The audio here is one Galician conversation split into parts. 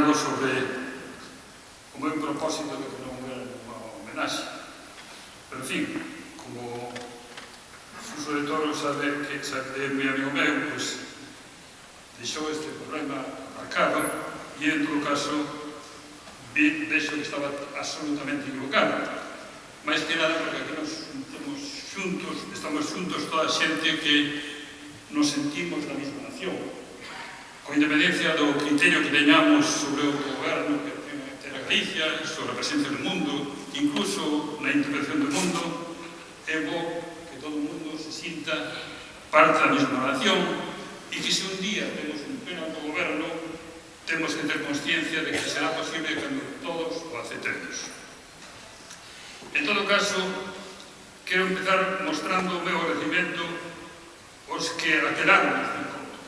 falando sobre o meu propósito de que non era unha homenaxe. Pero, en fin, como Suso de Toro sabe que é moi amigo meu, pois deixou este problema marcado e, en todo caso, vexo que estaba absolutamente equivocado. Mais que nada porque aquí estamos xuntos toda a xente que nos sentimos da mesma nación. Con independencia do criterio que teñamos sobre o goberno que ten a Galicia, sobre a presencia do mundo, incluso na intervención do mundo, é bo que todo o mundo se sinta parte da mesma nación e que se un día temos un pleno autogoberno temos que ter consciencia de que será posible cando todos o aceptemos. En todo caso, quero empezar mostrando o meu agradecimento aos que aquelaron este encontro.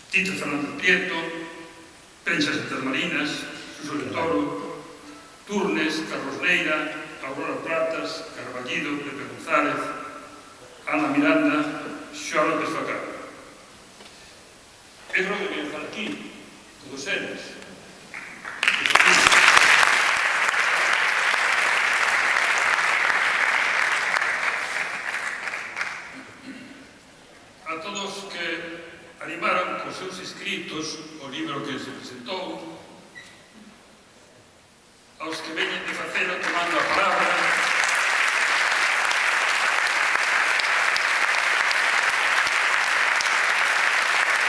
Tito Fernández Prieto, Pencha Santas Marinas, Suso de Toro, Turnes, Carlos Neira, Aurora Pratas, Carballido, Pepe González, Ana Miranda, Xoán López Facaro. Eu creo que deben estar aquí, todos eles. A todos que animaron cos seus escritos o libro que se presentou, aos que veñen de facelo tomando a palabra,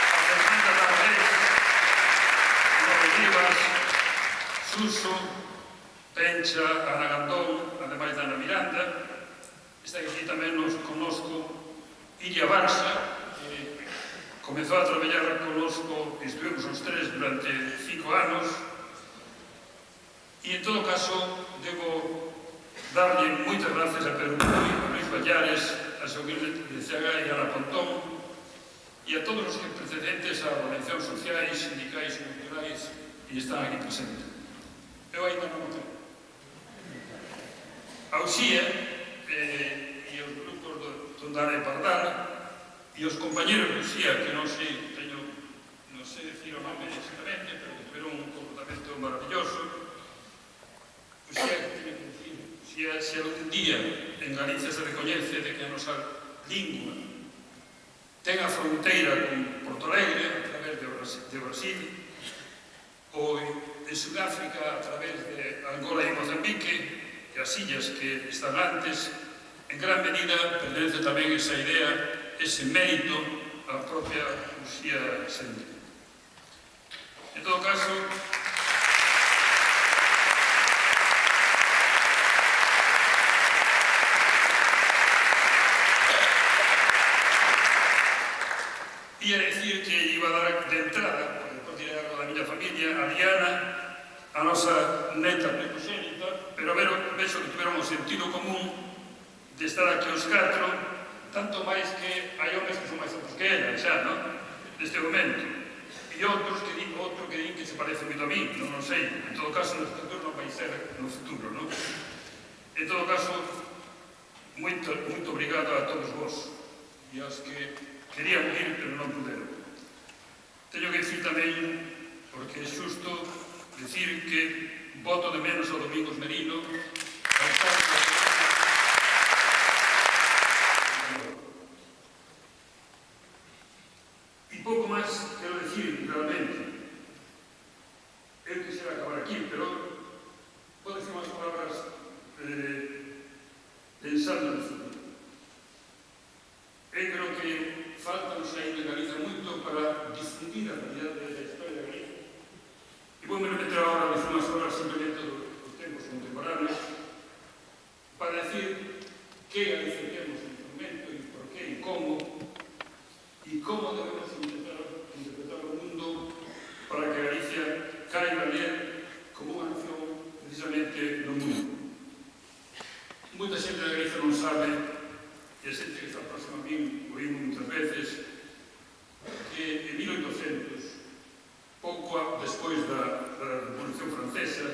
a Fernanda Tavares, Nove Rivas, Suso, Pencha, Ana Gandón, ademais da Ana Miranda, está aquí tamén connosco Iria Barça, que comezou a traballar connosco, estuvemos os tres durante 5 anos, e en todo caso debo darlle moitas gracias a Pedro Puy, a Luis Ballares, a Xoguil Lezaga e a Ana Pontón e a todos os que precedentes a organizacións sociais, sindicais e culturais e están aquí presentes. Eu ainda non o tenho. A Uxía e os grupos do Tondara e Pardal e os compañeros de Uxía, que non sei decir o nome exactamente, pero que tiveron un comportamento maravilloso. Se algún día en Galicia se recoñece de que a nosa lingua ten a fronteira con Porto Alegre a través de Brasil ou de Sudáfrica a través de Angola e Mozambique e as illas que están antes, en gran medida pertenece tamén esa idea, ese mérito á propia Uxía Sende. En todo caso, ia decir que iba a dar de entrada, porque depois diré algo da miña familia, a Diana, a nosa neta primogénita, pero vexo que tiveron o sentido común de estar aquí os 4, tanto máis que hai homes que son máis altos que ela, xa, non? Neste momento. E outro que din que se parece moito a mí, non sei. En todo caso, no futuro non vai ser no futuro, non? En todo caso, moito obrigado a todos vos e aos que querían ir, pero non puderon. Teño que dicir tamén, porque é xusto, dicir que voto de menos ao Domingos Merino, e pouco máis quero dicir, realmente. Eu quixera acabar aquí, pero vou dicir unhas palabras pensando no futuro. Eu creo que falta-nos ainda en Galicia moito para difundir a realidade da historia de Galicia. E vou me remeter agora a dicir unhas palabras simplemente dos tempos contemporáneos para decir que Galicia temos en este momento e por qué e como debemos interpretar o mundo para que Galicia caiba ler como unha nación precisamente no mundo. Moita xente de Galicia non sabe, e a xente que está próxima a mí oímos moitas veces, que en 1800, pouco despois da Revolución Francesa,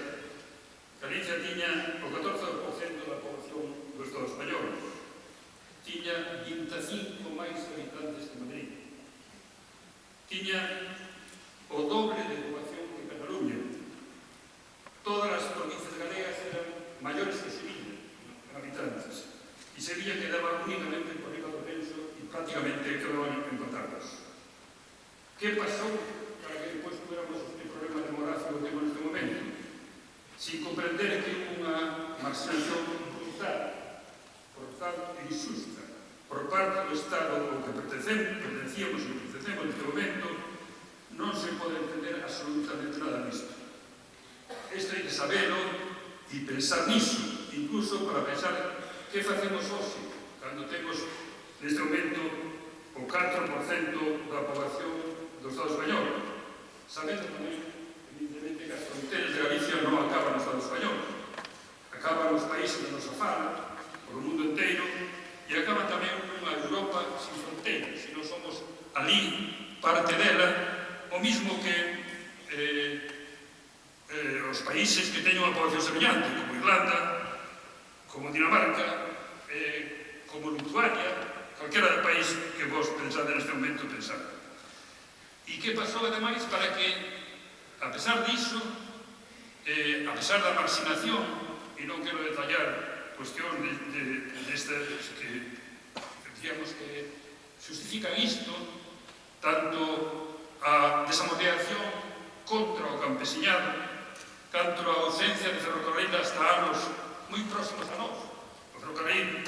Galicia tiña o 14% da poboación do Estado español. Tiña 25 máis habitantes que Madrid. Tiña o doble de poboación que Cataluña. Todas as provincias galegas eran maiores que Sevilla, en habitantes, e Sevilla quedaba únicamente por riba do Penso e prácticamente quedaban empatados. Que pasou para que depois tuéramos este problema demográfico que temos neste momento? Sin comprender que unha marxinación brutal, por tanto injusta, por parte do Estado ao que pertencíamos neste momento, non se pode entender absolutamente nada disto. Isto hai que sabelo e pensar nisso, incluso para pensar que facemos hoxe, cando temos neste momento o 4% da poboación do Estado español, sabendo tamén, evidentemente, que as fronteiras de Galicia non acaban no Estado español, acaban nos países da nosa fala, por o mundo inteiro, e acaban tamén nunha Europa sin fronteiras, se non somos ali parte dela, o mismo que os países que teñen unha poboación semellante, como Irlanda, como Dinamarca, como Lituania, calquera país que vos pensade neste momento pensar. E que pasou, ademais, para que, a pesar diso, a pesar da marxinación, e non quero detallar cuestións destas que, digamos, que justifican isto, tanto a desamortización contra o campesiñado, canto a ausencia de ferrocarril hasta anos moi próximos a nós. O ferrocarril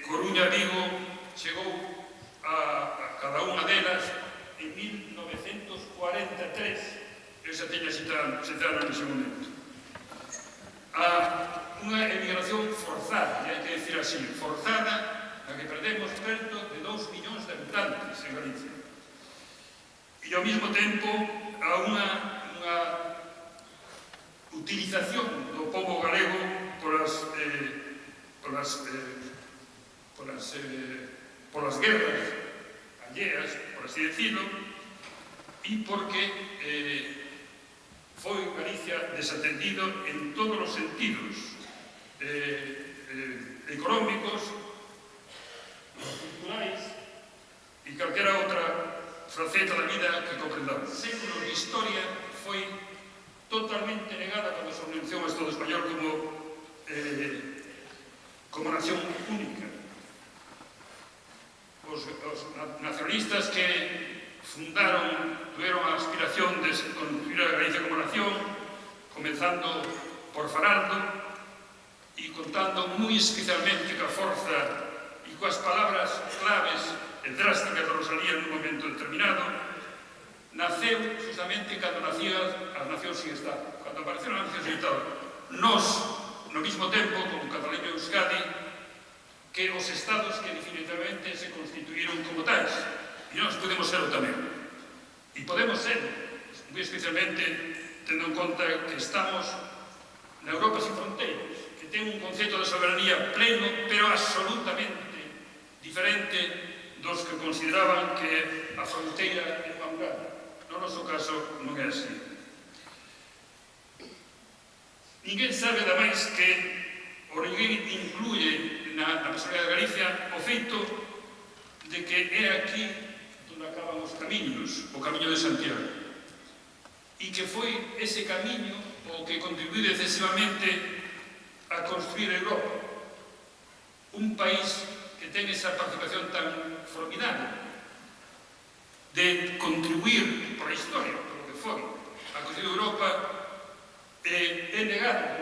Coruña-Vigo chegou a cada unha delas en 1943. Eu xa teña citado nese momento. A unha emigración forzada, e hai que decir así, forzada, na que perdemos perto de 2 millóns de habitantes en Galicia. E ao mesmo tempo a unha utilización do pobo galego polas guerras alleas, por así decirlo, e porque foi Galicia desatendido en todos os sentidos económicos, culturais e calquera outra faceta da vida que comprendamos. Séculos de historia foi totalmente negada cando se anunciou o Estado español como nación única. Os nacionalistas que tuvieron a aspiración de construir a Galicia como nación, comenzando por Faraldo e contando moi especialmente ca forza e coas palabras claves e drásticas de Rosalía nun momento determinado, naceu justamente cando nacían as nacións sin Estado, cando apareceron as nacións sin Estado. Nós, no mesmo tempo, como Cataluña e Euskadi, que os estados que definitivamente se constituíron como tais, e nós podemos serlo tamén. E podemos ser, moi especialmente, tendo en conta que estamos na Europa sin fronteiras, que ten un concepto de soberanía pleno, pero absolutamente diferente dos que consideraban que a fronteira é unha muralla. No noso caso non é así. Ninguén sabe, ademais, que o ninguén incluye na personalidade de Galicia o feito de que é aquí onde acaban os camiños, o camiño de Santiago, e que foi ese camiño o que contribuiu decisivamente a construir Europa, un país que ten esa participación tan formidable de contribuir por a historia, por o que foi, a construir Europa, é negado